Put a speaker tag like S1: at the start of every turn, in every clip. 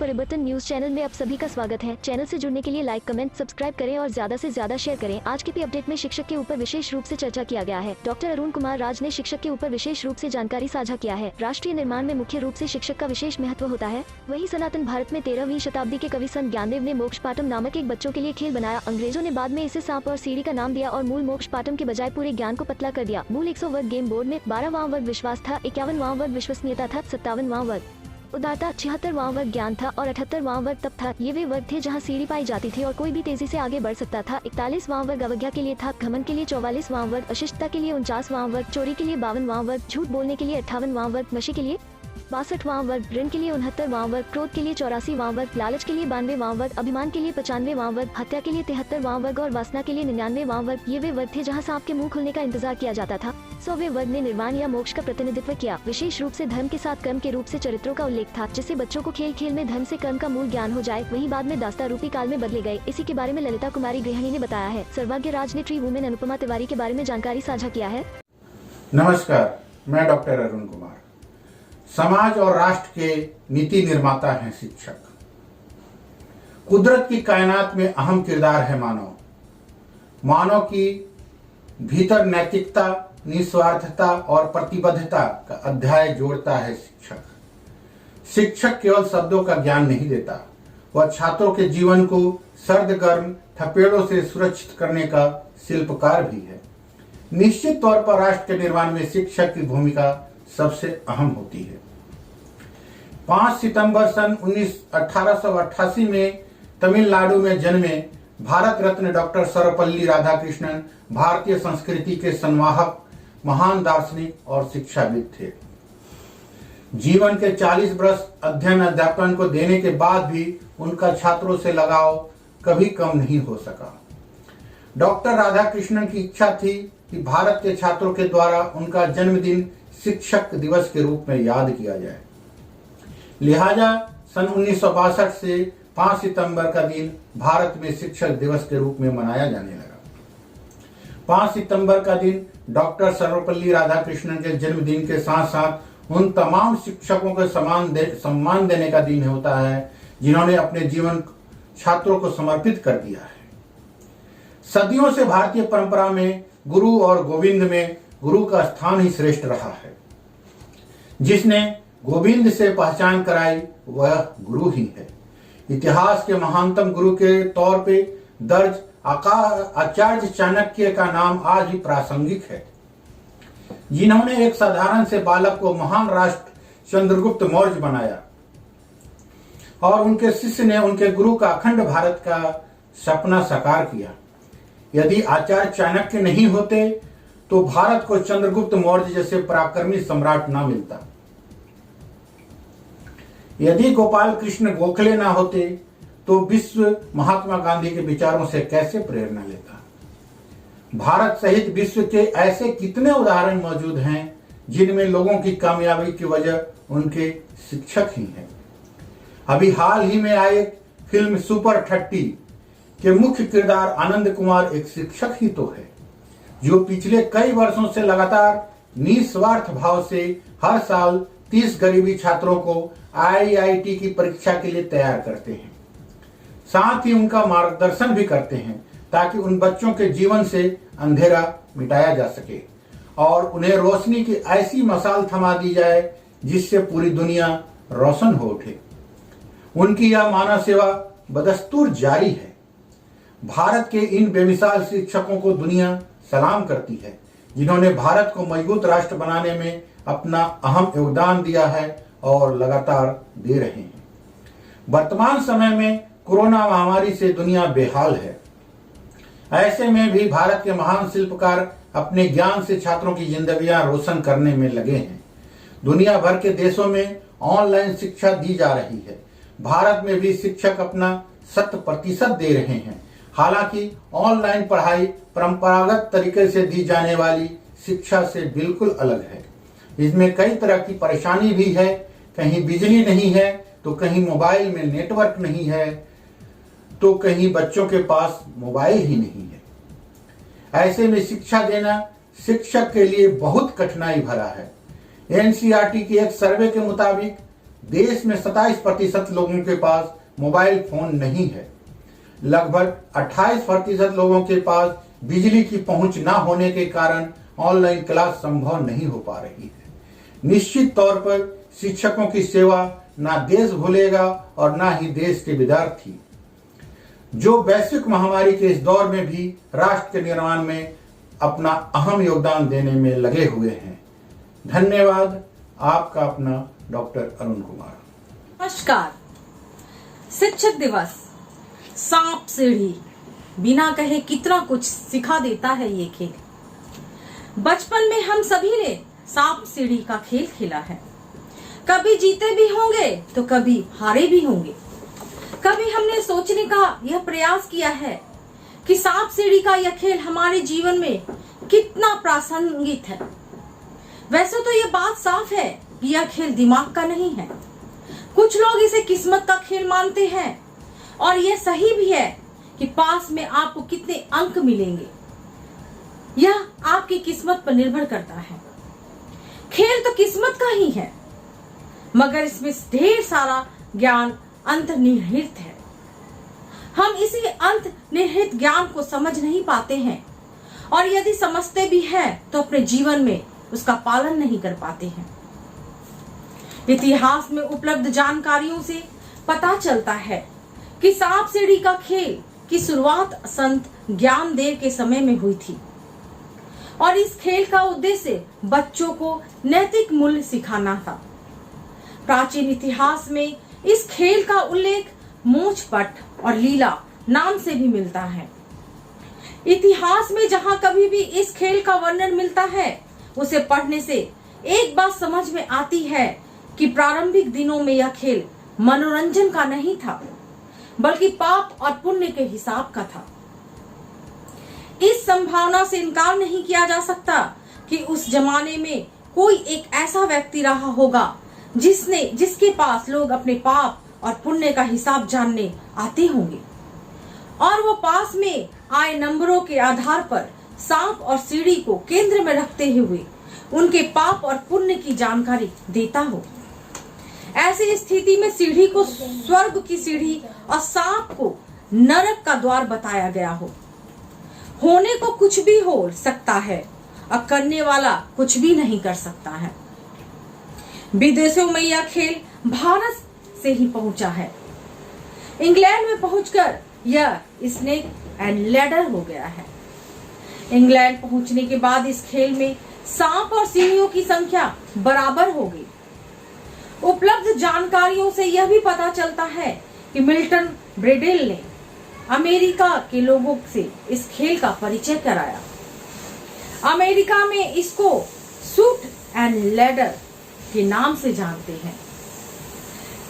S1: परिवर्तन news channel में आप सभी का स्वागत है। चैनल से जुड़ने के लिए लाइक, कमेंट, सब्सक्राइब करें और ज्यादा से ज्यादा शेयर करें। आज के अपडेट में शिक्षक के ऊपर विशेष रूप से चर्चा किया गया है। डॉक्टर अरुण कुमार राज ने शिक्षक के ऊपर विशेष रूप से जानकारी साझा किया है। राष्ट्रीय निर्माण में मुख्य रूप से शिक्षक का विशेष महत्व होता है। वहीं सनातन भारत में 13वीं शताब्दी के कवि संत ज्ञानदेव ने मोक्ष पाटम नामक एक बच्चों के लिए खेल बनाया। अंग्रेजों ने बाद में इसे सांप और सीढ़ी का नाम दिया और मूल मोक्ष पाटम के बजाय पूरे ज्ञान को पतला कर दिया। मूल 100 वर्ग गेम बोर्ड में 12वां वर्ग विश्वास था, 51वां वर्ग विश्वसनीयता था, 57वां वर्ग उदारता, 76वां वर्ग ज्ञान था और 78वां वर्ग तप था। ये वे वर्ग थे जहां सीढ़ी पाई जाती थी और कोई भी तेजी से आगे बढ़ सकता था। 41वां वर्ग अवज्ञा के लिए था, घमंड के लिए 44वां वर्ग, अशिष्टता के लिए 49वां वर्ग, चोरी के लिए 52वां वर्ग, झूठ बोलने के लिए 58वां वर्ग, नशे के लिए 62वां वर्ग, ऋण के लिए 69वां वर्ग, क्रोध के लिए 84वां वर्ग, लालच के लिए 92वां वर्ग, अभिमान के लिए 95वां वर्ग, हत्या के लिए 73वां वर्ग और वासना के लिए 99वां वर्ग। ये वे वर्ग थे जहां सांप के मुंह खुलने का इंतजार किया जाता था। 100वें वर्ग ने निर्वाण या मोक्ष का प्रतिनिधित्व किया। विशेष रूप से धर्म के साथ कर्म के रूप से चरित्रों का उल्लेख था, जिससे बच्चों को खेल खेल में धर्म से कर्म का मूल ज्ञान हो जाए। वहीं बाद में दास्ता रूपी काल में बदले गए। इसी के बारे में ललिता कुमारी गृहिणी ने बताया है। सर्वज्ञ राज ने ट्री वुमेन अनुपमा तिवारी के बारे में जानकारी साझा किया है।
S2: नमस्कार, मैं डॉक्टर अरुण कुमार। समाज और राष्ट्र के नीति निर्माता हैं शिक्षक। कुदरत की कायनात में अहम किरदार है मानव। मानव की भीतर नैतिकता, निस्वार्थता और प्रतिबद्धता का अध्याय जोड़ता है शिक्षक। शिक्षक केवल शब्दों का ज्ञान नहीं देता, वह छात्रों के जीवन को सर्द गर्म थपेड़ों से सुरक्षित करने का शिल्पकार भी है। निश्चित तौर पर राष्ट्र के निर्माण में शिक्षक की भूमिका सबसे अहम होती है। 5 सितंबर सन 1888 में तमिलनाडु में जन्मे भारत रत्न डॉक्टर सर्वपल्ली राधाकृष्णन भारतीय संस्कृति के संवाहक, महान दार्शनिक और शिक्षाविद थे। जीवन के 40 वर्ष अध्ययन अध्यापन को देने के बाद भी उनका छात्रों से लगाव कभी कम नहीं हो सका। डॉक्टर राधाकृष्णन की इच्छा थी कि भारत के छात्रों के द्वारा उनका जन्मदिन शिक्षक दिवस के रूप में याद किया जाए। लिहाजा सन 1962 से 5 सितंबर का दिन भारत में शिक्षक दिवस के रूप में मनाया जाने लगा। 5 सितंबर का दिन डॉक्टर सर्वपल्ली राधाकृष्णन के जन्मदिन के साथ साथ उन तमाम शिक्षकों को सम्मान देने का दिन होता है जिन्होंने अपने जीवन छात्रों को समर्पित कर दिया है। सदियों से भारतीय परंपरा में गुरु और गोविंद में गुरु का स्थान ही श्रेष्ठ रहा है। जिसने गोविंद से पहचान कराई वह गुरु ही है। इतिहास के महानतम गुरु के तौर पे दर्ज आचार्य चाणक्य का नाम आज भी प्रासंगिक है, जिन्होंने एक साधारण से बालक को महान राष्ट्र चंद्रगुप्त मौर्य बनाया और उनके शिष्य ने उनके गुरु का अखंड भारत का सपना साकार किया। यदि आचार्य चाणक्य नहीं होते तो भारत को चंद्रगुप्त मौर्य जैसे पराक्रमी सम्राट ना मिलता। यदि गोपाल कृष्ण गोखले ना होते तो विश्व महात्मा गांधी के विचारों से कैसे प्रेरणा लेता। भारत सहित विश्व के ऐसे कितने उदाहरण मौजूद हैं जिनमें लोगों की कामयाबी की वजह उनके शिक्षक ही हैं। अभी हाल ही में आए फिल्म सुपर 30 के मुख्य किरदार आनंद कुमार एक शिक्षक ही तो है, जो पिछले कई वर्षों से लगातार निस्वार्थ भाव से हर साल 30 गरीबी छात्रों को IIT की परीक्षा के लिए तैयार करते हैं। साथ ही उनका मार्गदर्शन भी करते हैं ताकि उन बच्चों के जीवन से अंधेरा मिटाया जा सके और उन्हें रोशनी की ऐसी मशाल थमा दी जाए जिससे पूरी दुनिया रोशन हो उठे। उनकी यह मानव सेवा बदस्तूर जारी है। भारत के इन बेमिसाल शिक्षकों को दुनिया सलाम करती है, जिन्होंने भारत को मजबूत राष्ट्र बनाने में अपना अहम योगदान दिया है और लगातार दे रहे हैं। वर्तमान समय में कोरोना महामारी से दुनिया बेहाल है। ऐसे में भी भारत के महान शिल्पकार अपने ज्ञान से छात्रों की जिंदगियां रोशन करने में लगे हैं। दुनिया भर के देशों में ऑनलाइन शिक्षा दी जा रही है। भारत में भी शिक्षक अपना 100% दे रहे हैं। हालांकि ऑनलाइन पढ़ाई परंपरागत तरीके से दी जाने वाली शिक्षा से बिल्कुल अलग है। इसमें कई तरह की परेशानी भी है। कहीं बिजली नहीं है तो कहीं मोबाइल में नेटवर्क नहीं है तो कहीं बच्चों के पास मोबाइल ही नहीं है। ऐसे में शिक्षा देना शिक्षक के लिए बहुत कठिनाई भरा है। NCERT के एक सर्वे के मुताबिक देश में 27% लोगों के पास मोबाइल फोन नहीं है। लगभग 28% लोगों के पास बिजली की पहुंच न होने के कारण ऑनलाइन क्लास संभव नहीं हो पा रही है। निश्चित तौर पर शिक्षकों की सेवा ना देश भूलेगा और ना ही देश के विद्यार्थी, जो वैश्विक महामारी के इस दौर में भी राष्ट्र के निर्माण में अपना अहम योगदान देने में लगे हुए हैं। धन्यवाद। आपका अपना डॉक्टर अरुण कुमार।
S3: नमस्कार। शिक्षक दिवस, सांप सीढ़ी, बिना कहे कितना कुछ सिखा देता है ये खेल। बचपन में हम सभी ने सांप सीढ़ी का खेल खेला है। कभी जीते भी होंगे तो कभी हारे भी होंगे। कभी हमने सोचने का यह प्रयास किया है कि सांप सीढ़ी का यह खेल हमारे जीवन में कितना प्रासंगिक है। वैसे तो यह बात साफ है कि यह खेल दिमाग का नहीं है। कुछ लोग इसे किस्मत का खेल मानते हैं और यह सही भी है कि पास में आपको कितने अंक मिलेंगे, यह आपकी किस्मत पर निर्भर करता है। खेल तो किस्मत का ही है, मगर इसमें ढेर सारा ज्ञान अंतर्निहित है। हम इसी अंतर्निहित ज्ञान को समझ नहीं पाते हैं और यदि समझते भी हैं तो अपने जीवन में उसका पालन नहीं कर पाते हैं। इतिहास में उपलब्ध जानकारियों से पता चलता है कि सांप सीढ़ी का खेल की शुरुआत संत ज्ञानदेव के समय में हुई थी और इस खेल का उद्देश्य बच्चों को नैतिक मूल्य सिखाना था। प्राचीन इतिहास में इस खेल का उल्लेख मोचपट और लीला नाम से भी मिलता है। इतिहास में जहां कभी भी इस खेल का वर्णन मिलता है, उसे पढ़ने से एक बात समझ में आती है कि प्रारंभिक दिनों में यह खेल मनोरंजन का नहीं था, बल्कि पाप और पुण्य के हिसाब का था। इस संभावना से इनकार नहीं किया जा सकता कि उस जमाने में कोई एक ऐसा व्यक्ति रहा होगा जिसके पास लोग अपने पाप और पुण्य का हिसाब जानने आते होंगे और वो पास में आए नंबरों के आधार पर सांप और सीढ़ी को केंद्र में रखते हुए उनके पाप और पुण्य की जानकारी देता हो। ऐसी स्थिति में सीढ़ी को स्वर्ग की सीढ़ी और सांप को नरक का द्वार बताया गया हो। होने को कुछ भी हो सकता है और करने वाला कुछ भी नहीं कर सकता है। विदेशों में यह खेल भारत से ही पहुंचा है। इंग्लैंड में पहुंचकर यह स्नेक एंड लैडर हो गया है। इंग्लैंड पहुंचने के बाद इस खेल में सांप और सीढ़ियों की संख्या बराबर हो गई। उपलब्ध जानकारियों से यह भी पता चलता है कि मिल्टन ब्रेडेल ने अमेरिका के लोगों से इस खेल का परिचय कराया। अमेरिका में इसको सूट एंड लैडर के नाम से जानते हैं।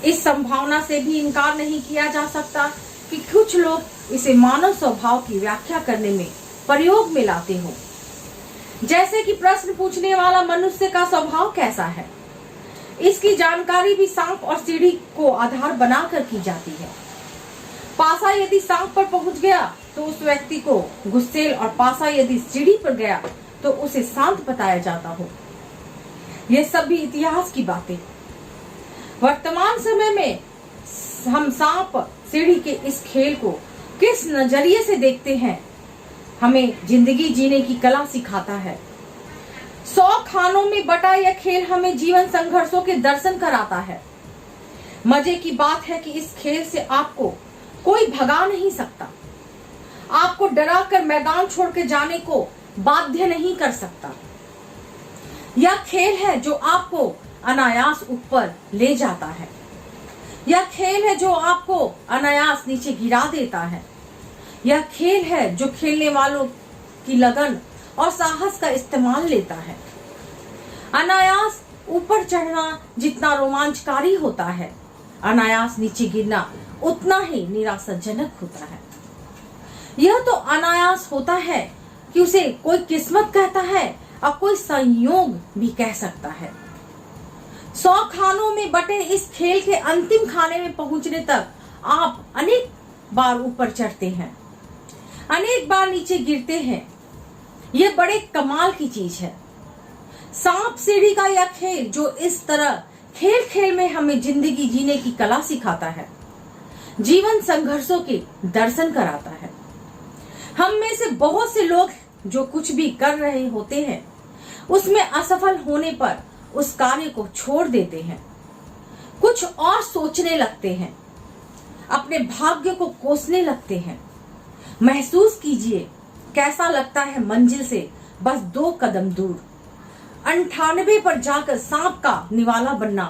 S3: इस संभावना से भी इनकार नहीं किया जा सकता कि कुछ लोग इसे मानव स्वभाव की व्याख्या करने में प्रयोग में लाते हो, जैसे कि प्रश्न पूछने वाला मनुष्य का स्वभाव कैसा है। इसकी जानकारी भी सांप और सीढ़ी को आधार बनाकर की जाती है। पासा यदि सांप पर पहुंच गया तो उस व्यक्ति को गुस्सेल और पासा यदि सीढ़ी पर गया तो उसे शांत बताया जाता हो। ये सब भी इतिहास की बातें। वर्तमान समय में हम सांप सीढ़ी के इस खेल को किस नजरिए से देखते हैं, हमें जिंदगी जीने की कला सिखाता है। 100 खानों में बटा यह खेल हमें जीवन संघर्षों के दर्शन कराता है। मजे की बात है कि इस खेल से आपको कोई भगा नहीं सकता, आपको डरा कर मैदान छोड़ के जाने को बाध्य नहीं कर सकता। यह खेल है जो आपको अनायास ऊपर ले जाता है। यह खेल है जो आपको अनायास नीचे गिरा देता है। यह खेल है जो खेलने वालों की लगन और साहस का इस्तेमाल लेता है। अनायास ऊपर चढ़ना जितना रोमांचकारी होता है, अनायास नीचे गिरना उतना ही निराशाजनक होता है। यह तो अनायास होता है कि उसे कोई किस्मत कहता है और कोई संयोग भी कह सकता है। 100 खानों में बटे इस खेल के अंतिम खाने में पहुंचने तक आप अनेक बार ऊपर चढ़ते हैं, अनेक बार नीचे गिरते हैं। यह बड़े कमाल की चीज है। सांप सीढ़ी का यह खेल जो इस तरह खेल खेल में हमें जिंदगी जीने की कला सिखाता है, जीवन संघर्षों के दर्शन कराता है। हम में से बहुत से लोग जो कुछ भी कर रहे होते हैं उसमें असफल होने पर उस कार्य को छोड़ देते हैं, कुछ और सोचने लगते हैं, अपने भाग्य को कोसने लगते हैं। महसूस कीजिए कैसा लगता है मंजिल से बस 2 कदम दूर 98 पर जाकर सांप का निवाला बनना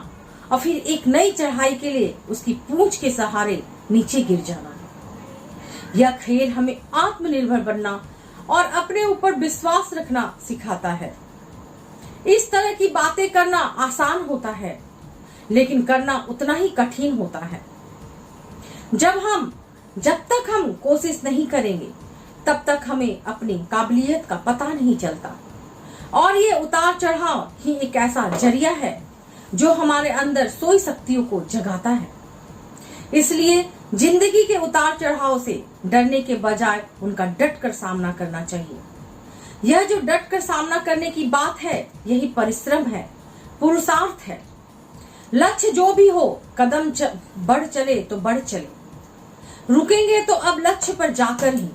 S3: और फिर एक नई चढ़ाई के लिए उसकी पूंछ के सहारे नीचे गिर जाना। यह खेल हमें आत्मनिर्भर बनना और अपने ऊपर विश्वास रखना सिखाता है। इस तरह की बातें करना आसान होता है, लेकिन करना उतना ही कठिन होता है। जब तक हम कोशिश नहीं करेंगे तब तक हमें अपनी काबिलियत का पता नहीं चलता। और ये उतार चढ़ाव ही एक ऐसा जरिया है जो हमारे अंदर सोई शक्तियों को जगाता है। इसलिए जिंदगी के उतार चढ़ाव से डरने के बजाय उनका डट कर सामना करना चाहिए। यह जो डट कर सामना करने की बात है, यही परिश्रम है, पुरुषार्थ है। लक्ष्य जो भी हो, कदम बढ़ चले तो बढ़ चले, रुकेंगे तो अब लक्ष्य पर जाकर ही।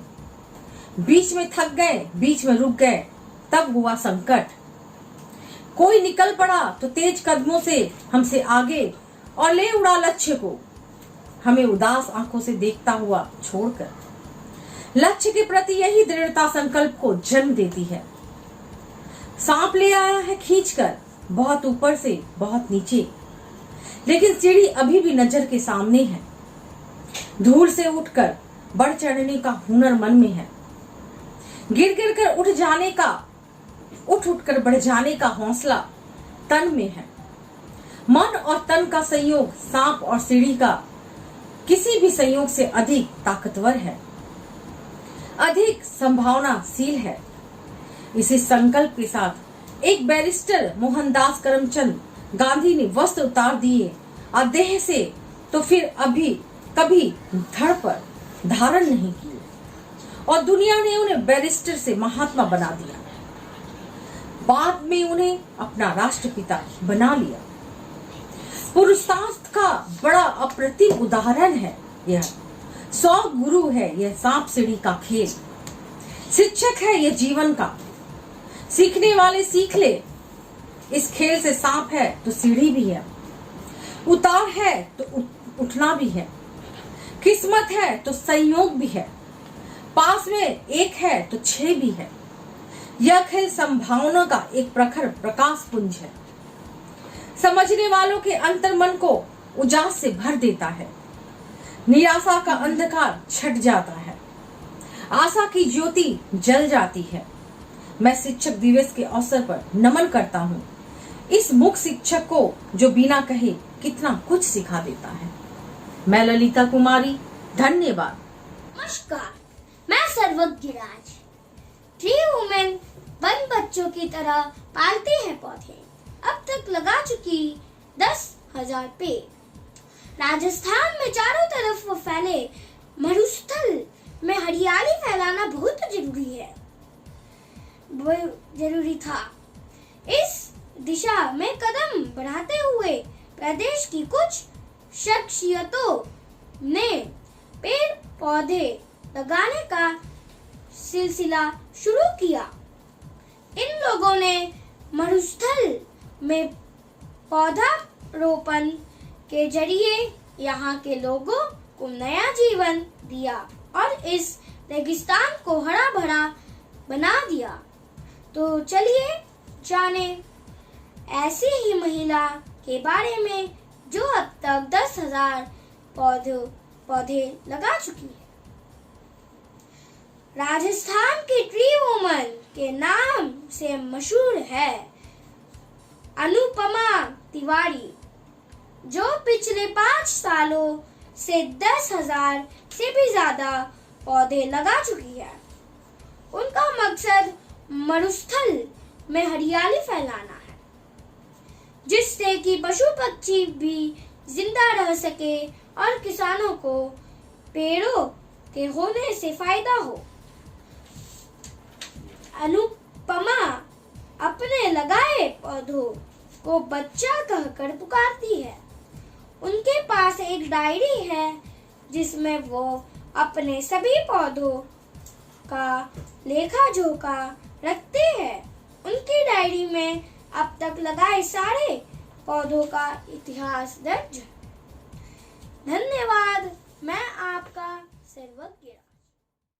S3: बीच में थक गए, बीच में रुक गए, तब हुआ संकट। कोई निकल पड़ा तो तेज कदमों से हमसे आगे और ले उड़ा लक्ष्य को, हमें उदास आंखों से देखता हुआ छोड़कर। लक्ष्य के प्रति यही दृढ़ता संकल्प को जन्म देती है। सांप ले आया है खींचकर, बहुत ऊपर से बहुत नीचे, लेकिन सीढ़ी अभी भी नजर के सामने है। धूल से उठकर बढ़ चढ़ने का हुनर मन में है। गिर गिर कर उठ कर बढ़ जाने का हौसला तन में है। मन और तन का संयोग सांप और सीढ़ी का किसी भी संयोग से अधिक ताकतवर है, अधिक संभावनाशील है। इसी संकल्प के साथ एक बैरिस्टर मोहनदास करमचंद गांधी ने वस्त्र उतार दिए और देह से तो फिर कभी धड़ पर धारण नहीं किए और दुनिया ने उन्हें बैरिस्टर से महात्मा बना दिया। बाद में उन्हें अपना राष्ट्रपिता बना लिया। पुरुषार्थ का बड़ा अप्रतिम उदाहरण है यह। 100 गुरु है यह सांप सीढ़ी का खेल। शिक्षक है यह जीवन का। सीखने वाले सीख ले। इस खेल से सांप है तो सीढ़ी भी है, उतार है तो उठना भी है, किस्मत है तो संयोग भी है, पास में 1 है तो 6 भी है। यह खेल संभावना का एक प्रखर प्रकाश पुंज है। समझने वालों के अंतर्मन को उजास से भर देता है। निराशा का अंधकार छट जाता है, आशा की ज्योति जल जाती है। मैं शिक्षक दिवस के अवसर पर नमन करता हूँ इस मुख्य शिक्षक को जो बिना कहे कितना कुछ सिखा देता है। मैं ललिता कुमारी, धन्यवाद।
S4: नमस्कार, मैं सर्वज्ञ राज। ट्री वुमेन वन बच्चों की तरह पालते हैं पौधे। अब तक लगा चुकी 10,000 पेड़। राजस्थान में चारों तरफ वो फैले मरुस्थल में हरियाली फैलाना बहुत जरूरी था। इस दिशा में कदम बढ़ाते हुए प्रदेश की कुछ शख्सियतों ने पेड़ पौधे लगाने का सिलसिला शुरू किया। इन लोगों ने मरुस्थल में पौधारोपण के जरिए यहाँ के लोगों को नया जीवन दिया और इस रेगिस्तान को हरा भरा बना दिया। तो चलिए जाने ऐसी ही महिला के बारे में जो अब तक 10,000 पौधे लगा चुकी है। राजस्थान की ट्री वुमन के नाम से मशहूर है अनुपमा तिवारी, जो पिछले 5 सालों से 10,000 से भी ज्यादा पौधे लगा चुकी है। उनका मकसद मरुस्थल में हरियाली फैलाना है, जिससे कि पशु पक्षी भी जिंदा रह सके और किसानों को पेड़ों के होने से फायदा हो। अनुपमा अपने लगाए पौधों को बच्चा कहकर पुकारती है। उनके पास एक डायरी है जिसमें वो अपने सभी पौधों का लेखा जोखा रखते हैं। उनकी डायरी में अब तक लगाए सारे पौधों का इतिहास दर्ज है। धन्यवाद। मैं आपका सर्वज्ञ।